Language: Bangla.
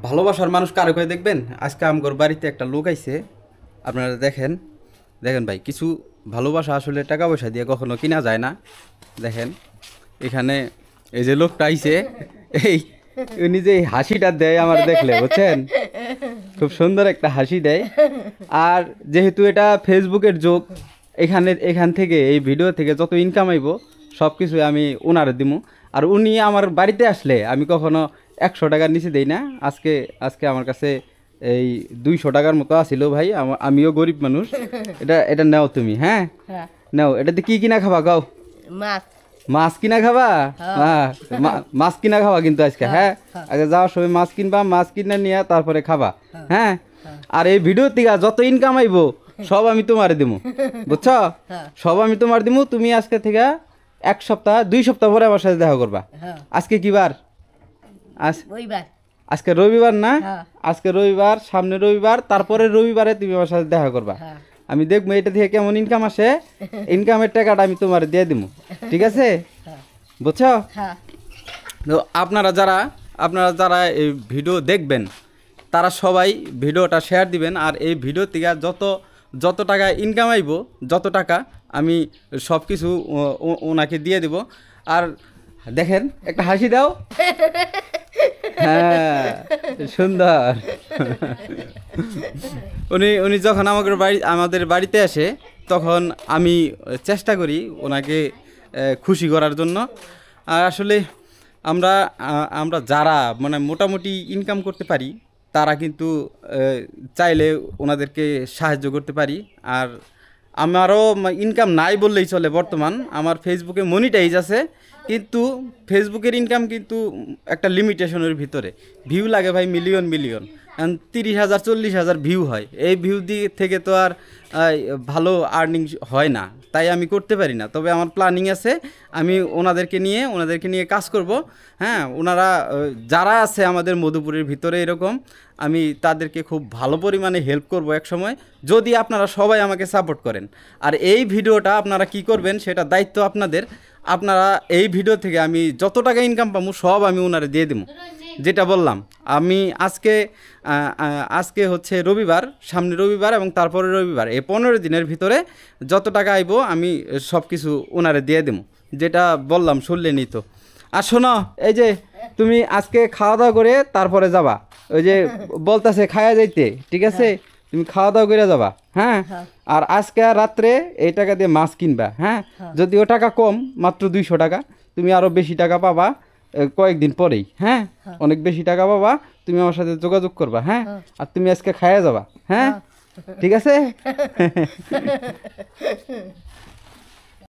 ভালোবাসার মানুষ কারে কয় দেখবেন। আজকে আমগর বাড়িতে একটা লোক আইছে, আপনারা দেখেন দেখেন ভাই, কিছু ভালোবাসা আসলে টাকা পয়সা দিয়ে কখনো কিনা যায় না। দেখেন এখানে এই যে লোকটা আইছে, এই উনি যে হাসিটা দেয় আমার দেখলে, বুঝছেন, খুব সুন্দর একটা হাসি দেয়। আর যেহেতু এটা ফেসবুকের যুগ, এখান থেকে এই ভিডিও থেকে যত ইনকাম আইব সব কিছু আমি ওনারে দিমু। আর উনি আমার বাড়িতে আসলে আমি কখনো 100 টাকার নিচে দেই না। আজকে আজকে আমার কাছে এই 200 টাকার মতো আসিল ভাই, আমিও গরিব মানুষ। এটা এটা নাও তুমি, হ্যাঁ নাও। এটাতে কি কিনা খাবা গাও? মাছ। মাছ কিনা খাবা? হ্যাঁ মাছ কিনা খাবা কিন্তু আজকে। হ্যাঁ আগে যাওয়ার সময় মাছ কিনবা, মাছ কিনে নিয়ে তারপরে খাবা। হ্যাঁ আর এই ভিডিও থেকে যত ইনকাম আইব সব আমি তোমারে দিমু, বুঝছো? সব আমি তোমার দিমু। তুমি আজকে থেকে 1 সপ্তাহ 2 সপ্তাহ পরে আমার সাথে দেখা করবা। আজকে কি বার? আজকে রবিবার না? আজকে রবিবার, সামনে রবিবার, তারপরে রবিবারে তুমি আমার সাথে দেখা করবা। আমি দেখবো এটা থেকে কেমন ইনকাম আসে, ইনকামের টাকাটা আমি তোমার দিয়ে দিব, ঠিক আছে? বুঝছো? তো আপনারা যারা এই ভিডিও দেখবেন তারা সবাই ভিডিওটা শেয়ার দিবেন। আর এই ভিডিও থেকে যত টাকা ইনকাম আইব, যত টাকা আমি সব কিছু ওনাকে দিয়ে দিব। আর দেখেন একটা হাসি দাও। হ্যাঁ সুন্দর। উনি যখন আমাদের বাড়িতে আসে তখন আমি চেষ্টা করি ওনাকে খুশি করার জন্য। আর আসলে আমরা যারা মানে মোটামুটি ইনকাম করতে পারি তারা কিন্তু চাইলে ওনাদেরকে সাহায্য করতে পারি। আর আমারও ইনকাম নাই বললেই চলে। বর্তমান আমার ফেসবুকে মনিটাইজ আছে, কিন্তু ফেসবুকের ইনকাম কিন্তু একটা লিমিটেশনের ভিতরে। ভিউ লাগে ভাই মিলিয়ন মিলিয়ন, 30,000 40,000 ভিউ হয়। এই ভিউ দিয়ে থেকে তো আর ভালো আর্নিং হয় না, তাই আমি করতে পারি না। তবে আমার প্ল্যানিং আছে, আমি ওনাদেরকে নিয়ে কাজ করব। হ্যাঁ ওনারা যারা আছে আমাদের মধুপুরের ভিতরে এরকম, আমি তাদেরকে খুব ভালো পরিমাণে হেল্প করব এক সময়, যদি আপনারা সবাই আমাকে সাপোর্ট করেন। আর এই ভিডিওটা আপনারা কি করবেন সেটা দায়িত্ব আপনাদের। আপনারা এই ভিডিও থেকে আমি যত টাকা ইনকাম পাবো সব আমি ওনারে দিয়ে দেবো। যেটা বললাম, আমি আজকে হচ্ছে রবিবার, সামনে রবিবার এবং তারপরে রবিবার, এই 15 দিনের ভিতরে যত টাকা আইব আমি সব কিছু ওনারে দিয়ে দেবো। যেটা বললাম শুনলেনই তো। আর শোনো, এই যে তুমি আজকে খাওয়া দাওয়া করে তারপরে যাবা, ওই যে বলতেছে খাওয়া যাইতে, ঠিক আছে? তুমি খাওয়া দাওয়া করে যাবা। হ্যাঁ আর আজকে রাত্রে এই টাকা দিয়ে মাছ কিনবা। হ্যাঁ যদিও টাকা কম, মাত্র 200 টাকা, তুমি আরও বেশি টাকা পাবা কয়েকদিন পরেই। হ্যাঁ অনেক বেশি টাকা পাবা, তুমি আমার সাথে যোগাযোগ করবা। হ্যাঁ আর তুমি আজকে খাইয়া যাবা। হ্যাঁ ঠিক আছে।